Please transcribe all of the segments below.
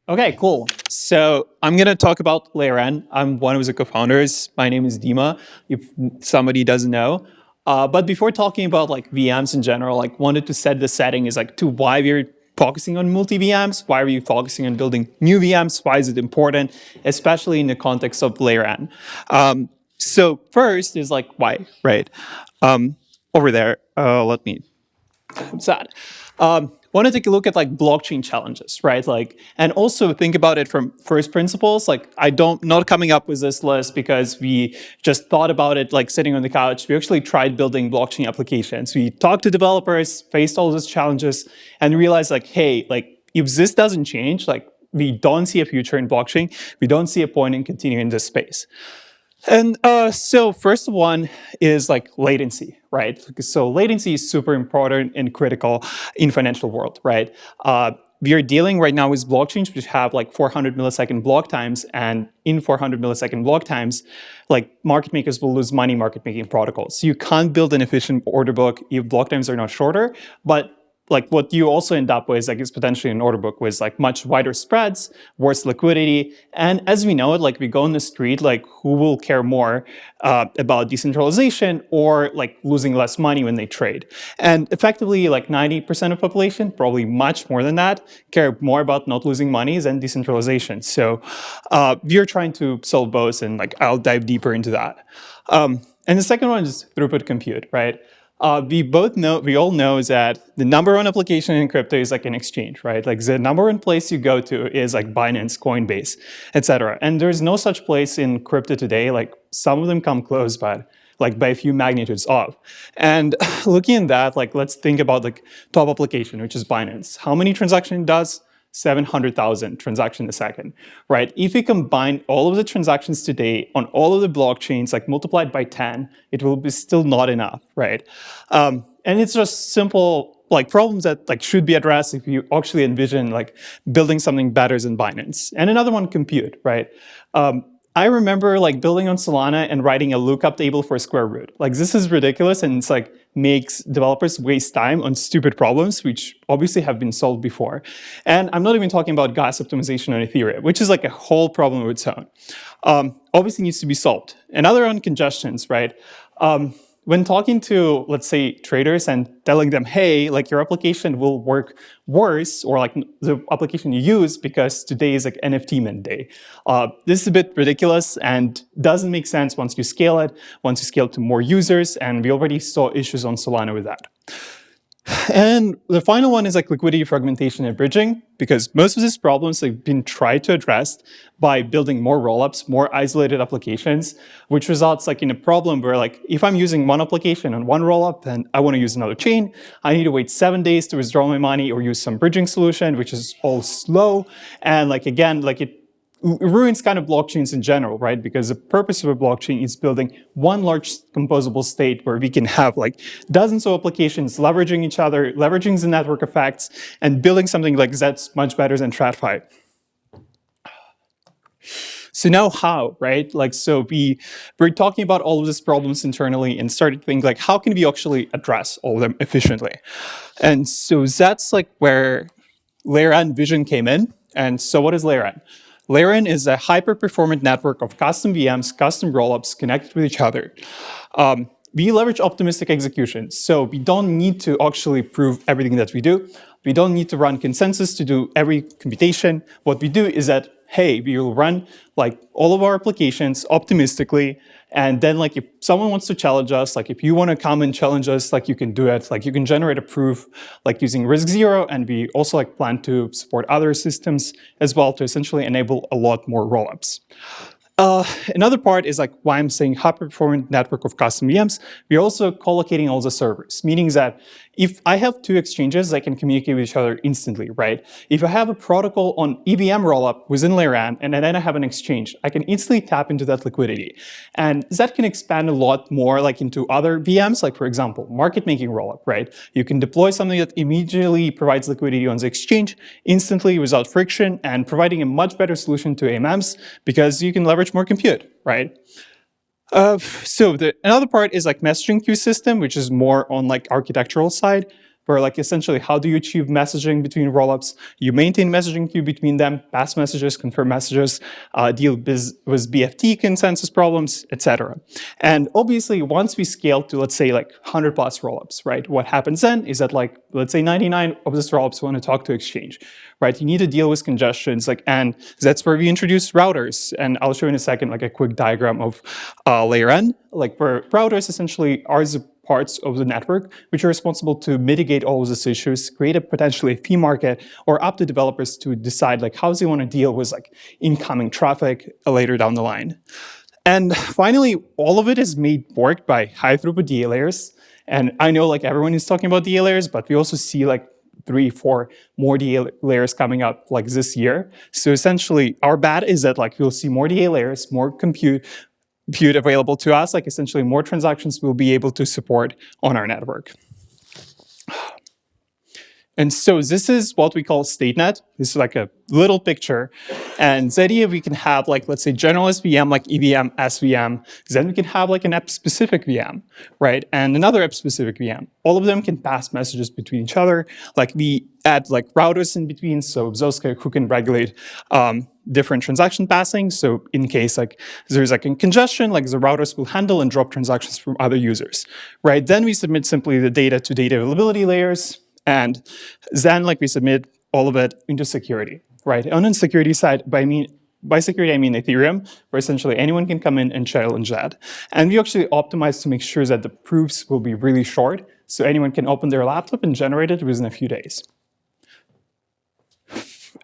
Okay, cool. So I'm going to talk about LayerN. I'm one of the co-founders. My name is Dima, if somebody doesn't know. But before talking about like VMs in general, like wanted to set the setting is like to why we're focusing on multi-VMs, why are we focusing on building new VMs, why is it important, especially in the context of LayerN. So first is like why, right? Over there, let me sad. Want to take a look at like blockchain challenges, right? Like, and also think about it from first principles. Like, not coming up with this list because we just thought about it like sitting on the couch. We actually tried building blockchain applications. We talked to developers, faced all those challenges, and realized like, hey, like if this doesn't change, like we don't see a future in blockchain. We don't see a point in continuing this space. And so first one is like latency, right? So latency is super important and critical in financial world, right? We are dealing right now with blockchains which have like 400 millisecond block times, and in 400 millisecond block times, like market makers will lose money market making protocols. So you can't build an efficient order book if block times are not shorter, but like what you also end up with like is potentially an order book with like much wider spreads, worse liquidity. And as we know it, like we go on the street, like who will care more about decentralization or like losing less money when they trade? And effectively like 90% of population, probably much more than that, care more about not losing money than decentralization. So we're trying to solve both, and like I'll dive deeper into that. And the second one is throughput compute, right? We all know that the number one application in crypto is like an exchange, right? Like the number one place you go to is like Binance, Coinbase, etc. And there's no such place in crypto today. Like some of them come close, but like by a few magnitudes off. And looking at that, like let's think about like top application, which is Binance. How many transactions it does? 700,000 transactions a second, right? If we combine all of the transactions today on all of the blockchains, like multiplied by 10, it will be still not enough, right? And it's just simple like problems that like should be addressed if you actually envision like building something better than Binance. And another one, compute, right? I remember like building on Solana and writing a lookup table for square root. Like this is ridiculous, and it's like makes developers waste time on stupid problems, which obviously have been solved before. And I'm not even talking about gas optimization on Ethereum, which is like a whole problem of its own. Obviously needs to be solved. Another on congestions, right? When talking to, let's say, traders and telling them, hey, like your application will work worse, or like the application you use because today is like NFT mint day. This is a bit ridiculous and doesn't make sense once you scale it to more users, and we already saw issues on Solana with that. And the final one is like liquidity fragmentation and bridging, because most of these problems have been tried to address by building more rollups, more isolated applications, which results like in a problem where like if I'm using one application on one rollup and I want to use another chain, I need to wait 7 days to withdraw my money or use some bridging solution, which is all slow. And like again, like it ruins kind of blockchains in general, right? Because the purpose of a blockchain is building one large composable state where we can have like dozens of applications leveraging each other, leveraging the network effects, and building something like that's much better than TradFi. So now how, right? Like, so we're talking about all of these problems internally and started to think like, how can we actually address all of them efficiently? And so that's like where LayerN vision came in. And so what is LayerN? LayerN is a hyper-performant network of custom VMs, custom rollups connected with each other. We leverage optimistic execution, so we don't need to actually prove everything that we do. We don't need to run consensus to do every computation. What we do is that, hey, we will run like all of our applications optimistically, and then like if someone wants to challenge us, like if you want to come and challenge us, like you can do it. Like you can generate a proof like using risk zero, and we also like plan to support other systems as well to essentially enable a lot more rollups. Another part is like why I'm saying hyper-performant network of custom VMs. We're also collocating all the servers, meaning that if I have two exchanges, I can communicate with each other instantly, right? If I have a protocol on EVM rollup within LayerN, and then I have an exchange, I can instantly tap into that liquidity. And that can expand a lot more like into other VMs, like for example, market making rollup, right? You can deploy something that immediately provides liquidity on the exchange instantly without friction and providing a much better solution to AMMs because you can leverage more compute, right? Another part is like messaging queue system, which is more on like architectural side, where like essentially how do you achieve messaging between rollups? You maintain messaging queue between them, pass messages, confirm messages, deal with BFT consensus problems, etc. And obviously, once we scale to let's say like 100 plus rollups, right? What happens then is that like let's say 99 of these rollups want to talk to Exchange, right? You need to deal with congestions, like, and that's where we introduce routers. And I'll show you in a second like a quick diagram of LayerN, like where routers essentially are the parts of the network which are responsible to mitigate all of these issues, create a potentially fee market, or up to developers to decide like how they want to deal with like incoming traffic later down the line. And finally, all of it is made work by high throughput DA layers. And I know like everyone is talking about DA layers, but we also see like 3, 4 more DA layers coming up like this year. So essentially, our bet is that like we'll see more DA layers, more compute available to us, like essentially more transactions we'll be able to support on our network. And so this is what we call StateNet. This is like a little picture. And the idea we can have like, let's say generalist VM, like EVM, SVM. Then we can have like an app-specific VM, right? And another app-specific VM. All of them can pass messages between each other. Like we add like routers in between, so those who can regulate different transaction passing. So in case like there's like a congestion, like the routers will handle and drop transactions from other users, right? Then we submit simply the data to data availability layers. And then like we submit all of it into security, right? On the security side, by security, I mean Ethereum, where essentially anyone can come in and challenge that. And we actually optimize to make sure that the proofs will be really short, so anyone can open their laptop and generate it within a few days.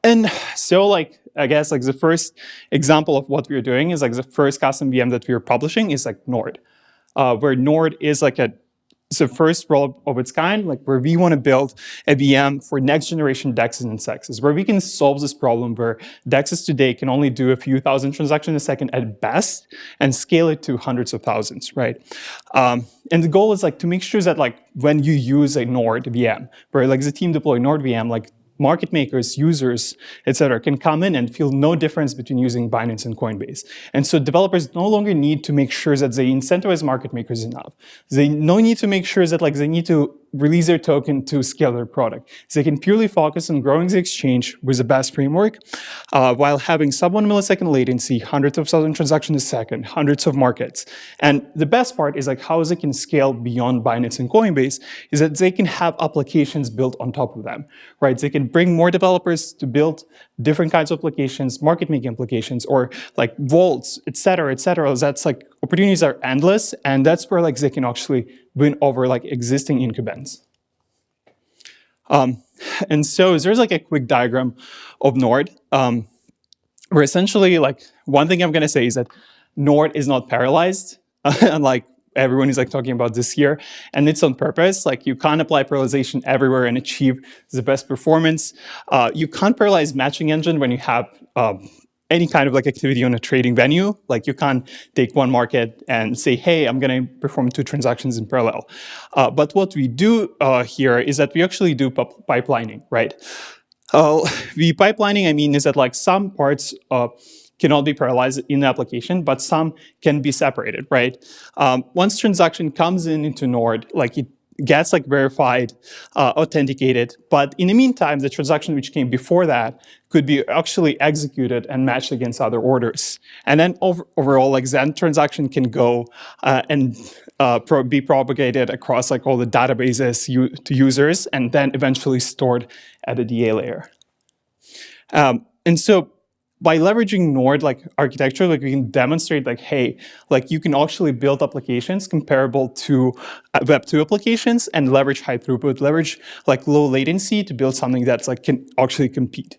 And so like, I guess like the first example of what we're doing is like the first custom VM that we're publishing is like Nord, where Nord is like it's the first rollup of its kind, like where we want to build a VM for next generation DEXs and SEXs, where we can solve this problem where DEXs today can only do a few thousand transactions a second at best and scale it to hundreds of thousands, right? And the goal is like to make sure that like when you use a Nord VM, where like the team deploy Nord VM, like market makers, users, etc., can come in and feel no difference between using Binance and Coinbase. And so developers no longer need to make sure that they incentivize market makers enough. They no need to make sure that like they need to release their token to scale their product. They can purely focus on growing the exchange with the best framework while having sub 1 millisecond latency, hundreds of thousand transactions a second, hundreds of markets. And the best part is like how they can scale beyond Binance and Coinbase is that they can have applications built on top of them, right? They can bring more developers to build different kinds of applications, market making applications, or like vaults, et cetera, et cetera. That's like opportunities are endless, and that's where like they can actually win over like existing incumbents. And so there's like a quick diagram of Nord, where essentially like one thing I'm going to say is that Nord is not paralyzed, unlike everyone is like talking about this year, and it's on purpose. Like you can't apply parallelization everywhere and achieve the best performance. You can't parallelize matching engine when you have any kind of like activity on a trading venue. Like you can't take one market and say, hey, I'm going to perform 2 transactions in parallel. But what we do here is that we actually do pipelining, right? The pipelining, I mean, is that like some parts cannot be parallelized in the application, but some can be separated, right? Once transaction comes into Nord, like it gets like verified, authenticated, but in the meantime, the transaction which came before that could be actually executed and matched against other orders. And then overall, like that transaction can go and be propagated across like all the databases to users and then eventually stored at the DA layer. And so by leveraging Nord like architecture, like we can demonstrate like, hey, like you can actually build applications comparable to Web 2 applications and leverage high throughput, leverage like low latency to build something that's like can actually compete.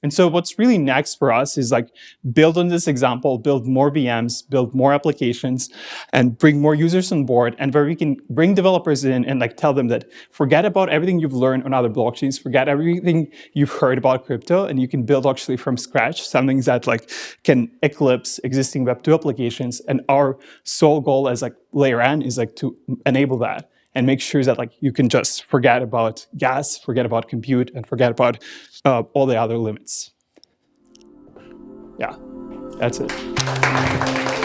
And so what's really next for us is like build on this example, build more VMs, build more applications, and bring more users on board, and where we can bring developers in and like tell them that forget about everything you've learned on other blockchains, forget everything you've heard about crypto, and you can build actually from scratch something that like can eclipse existing Web 2 applications. And our sole goal as like LayerN is like to enable that and make sure that like you can just forget about gas, forget about compute, and forget about all the other limits. Yeah. That's it.